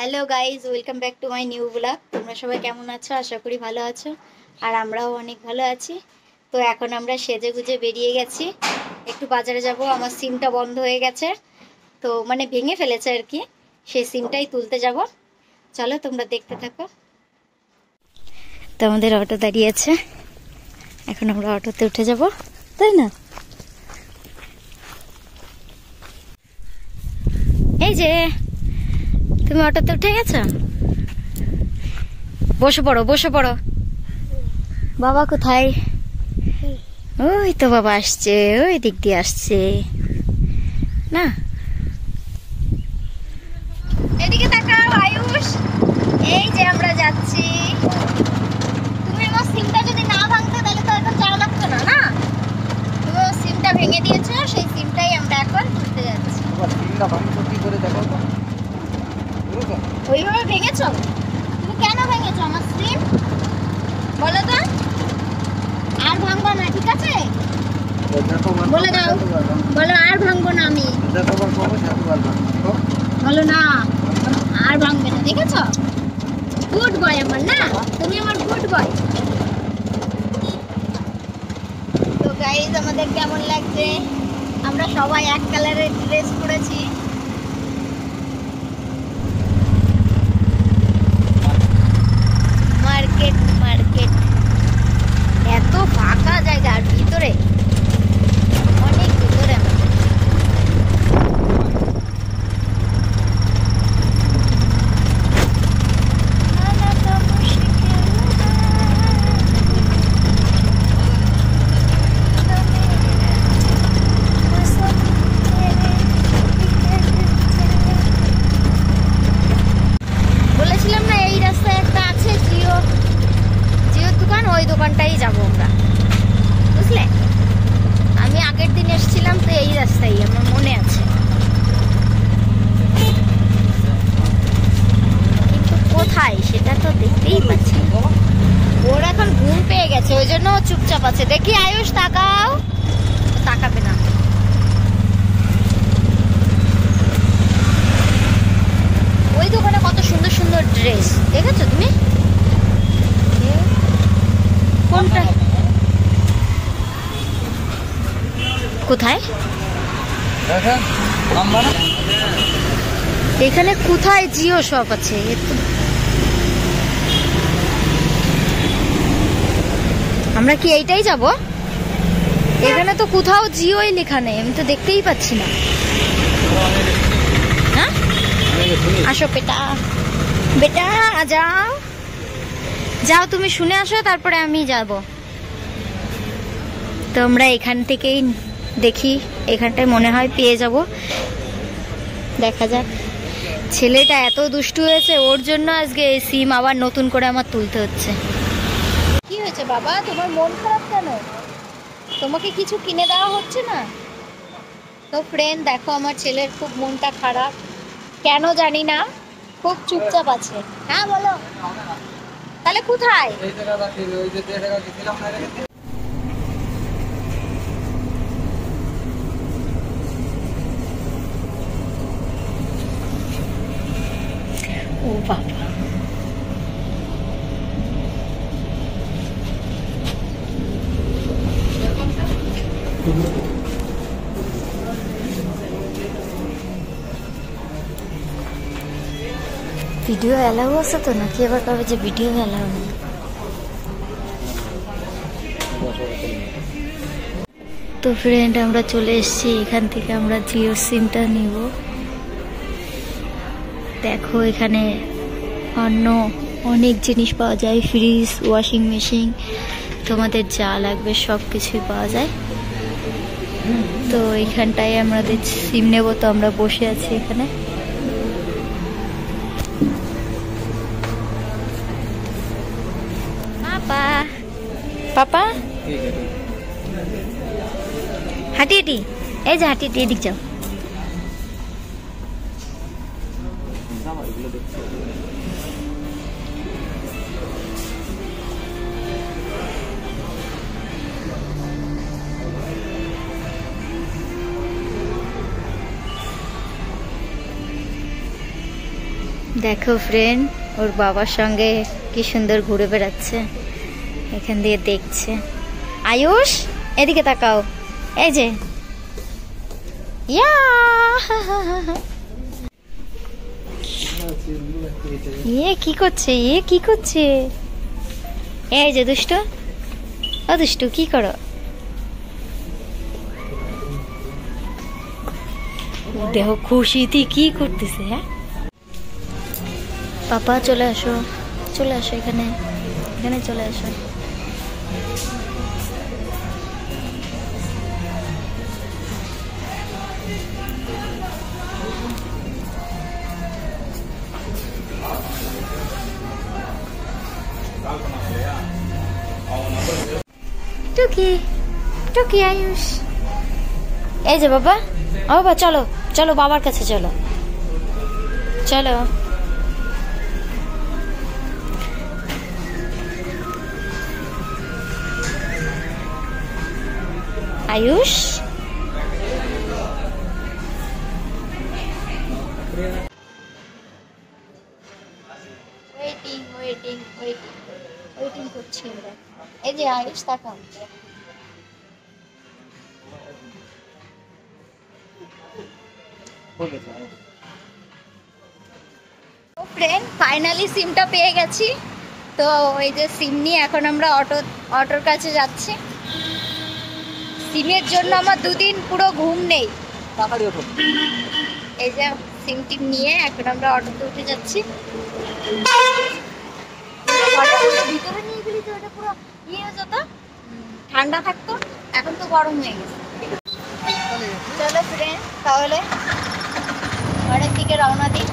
Hello guys, welcome back to my new blog. তোমরা সবাই কেমন আছো? আশা করি ভালো আছো, আর আমরাও অনেক ভালো আছি। তো এখন আমরা সেজে গুজে বেরিয়ে গেছি, একটু বাজারে যাব। আমার সিমটা বন্ধ হয়ে গেছে, তো মানে ভেঙে ফেলেছে আর কি, সেই সিমটাই তুলতে যাব। চলো তোমরা দেখতে থাকো। তো আমাদের অটো দাঁড়িয়ে আছে, এখন আমরা অটোতে উঠে যাব, তাই না? এই যে তুমি অটোতে উঠে গেছো, বসে পড়ো বসে পড়ো। বাবা কোথায়? ওই তো বাবা আসছে, ওই দিক দিয়ে আসছে না। এদিকে তাকাও আয়ুষ, এই যে আমরা যাচ্ছি। তুমি আমার সিমটা যদি না ভাঙতো তাহলে তো এখন যাওয়া লাগতো না, না? তুমি আমার সিমটা ভেঙে দিয়েছো, সেই সিমটাই আমরা এখন তুলতে যাচ্ছি। সিমটা ভাঙছো কি করে দেখো তো? ওইভাবে ভেঙেছো? তুমি কেন ভেঙেছো আমার সিম বলো তো? আর ভাঙবো না, ঠিক আছে? বলে দাও, বলো আর ভাঙবো না আমি। বলো না আর ভাঙবে না, দেখেছো? গুড বয় আমার, না তুমি আমার গুড বয়। তো গাইজ আমাদের কেমন লাগছে? আমরা সবাই এক কালারের ড্রেস পরেছি। মার্কেট মার্কেট, এত ফাঁকা জায়গা, আর ভিতরে অনেক ভিতরে আমাদের। বলেছিলাম না এই রাস্তায় একটা আছে জিওর দোকান, ওই দোকানটাই যাবো আমরা, বুঝলে? আমি আগের দিন এসেছিলাম তো এই রাস্তায়, আমার মনে আছে, কিন্তু কোথায় সেটা তো দেখতেই পাচ্ছি। ওর এখন ঘুম পেয়ে গেছে, ওই জন্য ও চুপচাপ আছে। দেখি আয়ুষ তাকাও, তাকাবে না। ওই দোকানে কত সুন্দর সুন্দর ড্রেস দেখেছো তুমি? কোনটা? কোথায়? এখানে কোথায় জিও শপ আছে? আমরা কি এইটাই যাব? এখানে তো কোথাও জিওই লেখা নেই, আমি তো দেখতেই পাচ্ছি না। হ্যাঁ আসো বেটা, বেটা যাও যাও, তুমি শুনে আসো, তারপরে আমি যাব। তো আমরা এখান থেকেই দেখি, এখানটায় মনে হয় পেয়ে যাব, দেখা যাক। ছেলেটা এত দুষ্টু হয়েছে, ওর জন্য আজকে এই সিম আবার নতুন করে আমার তুলতে হচ্ছে। কি হয়েছে বাবা, তোমার মন খারাপ কেন? তোমাকে কিছু কিনে দেওয়া হচ্ছে না? তো ফ্রেন্ড দেখো, আমার ছেলের খুব মনটা খারাপ, কেন জানি না, খুব চুপচাপ আছে। হ্যাঁ বলো, তাহলে কোথায়? ও বাবা, ভিডিও অ্যালাউ আছে তো নাকি? এবার কবে যে ভিডিও অ্যালাউ নেই। তো ফ্রেন্ড আমরা চলে এসেছি, এখান থেকে আমরা জিও সিমটা নিব। দেখো এখানে অন্য অনেক জিনিস পাওয়া যায়, ফ্রিজ, ওয়াশিং মেশিন, তোমাদের যা লাগবে সব কিছুই পাওয়া যায়। তো এইখানটায় আমাদের সিম নেব, তো আমরা বসে আছি এখানে। পাপা পাপা হাঁটি হাঁটি, এই যে হাঁটি হাঁটি, এদিক যাও। দেখো ফ্রেন্ড, ওর বাবার সঙ্গে কি সুন্দর ঘুরে বেড়াচ্ছে, এখান দিয়ে দেখছে। আয়ুষ এদিকে তাকাও, এই যে ইয়া কি করছে, কি করছে? এই যে দুষ্টু, ও দুষ্টু কি করো? দেখো খুশিতে কি করতেছে। হ্যাঁ পাপা চলে আসো, চলে আসো, এখানে এখানে চলে আসো। টুকি টুকি আয়ুষ, এই যে বাবা, ও বাবা চলো চলো বাবার কাছে চলো, চলো। Ayush waiting waiting waiting waiting করছি আমরা। এই যে আয়ুষ তাকাও, ফ্রেন্ড ফাইনালি সিমটা পেয়ে গেছি। তো এই যে সিম নিয়ে এখন আমরা অটোর কাছে যাচ্ছি। সিমের জন্য আমার দুদিন পুরো ঘুম নেই। এই যে সিম টিম নিয়ে এখন আমরা অটোতে উঠে যাচ্ছি। ভিতরে নিয়ে গেলি তো এটা পুরো ইয়ে হয়ে যেত, ঠান্ডা থাকতো, এখন তো গরম হয়ে গেছে। চলো ফ্রেন্ড তাহলে ঘরের দিকে রওনা দিই।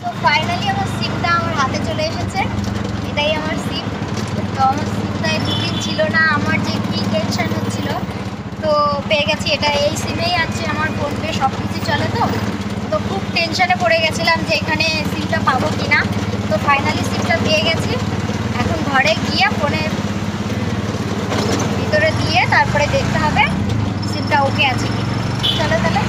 তো ফাইনালি আমার সিমটা আমার হাতে চলে এসেছে, এটাই আমার সিম। তো আমার সিমটায় দুদিন ছিল না, আমার যে কি টেনশন হচ্ছিল, তো পেয়ে গেছি। এটা এই সিমেই আছে, আমার ফোনপে সব কিছু চলে। তো খুব টেনশনে পড়ে গেছিলাম যে এখানে সিমটা পাবো কি না। তো ফাইনালি সিমটা পেয়ে গেছি। এখন ঘরে গিয়ে ফোনের ভিতরে দিয়ে তারপরে দেখতে হবে সিমটা ওকে আছে কি। চলো তাহলে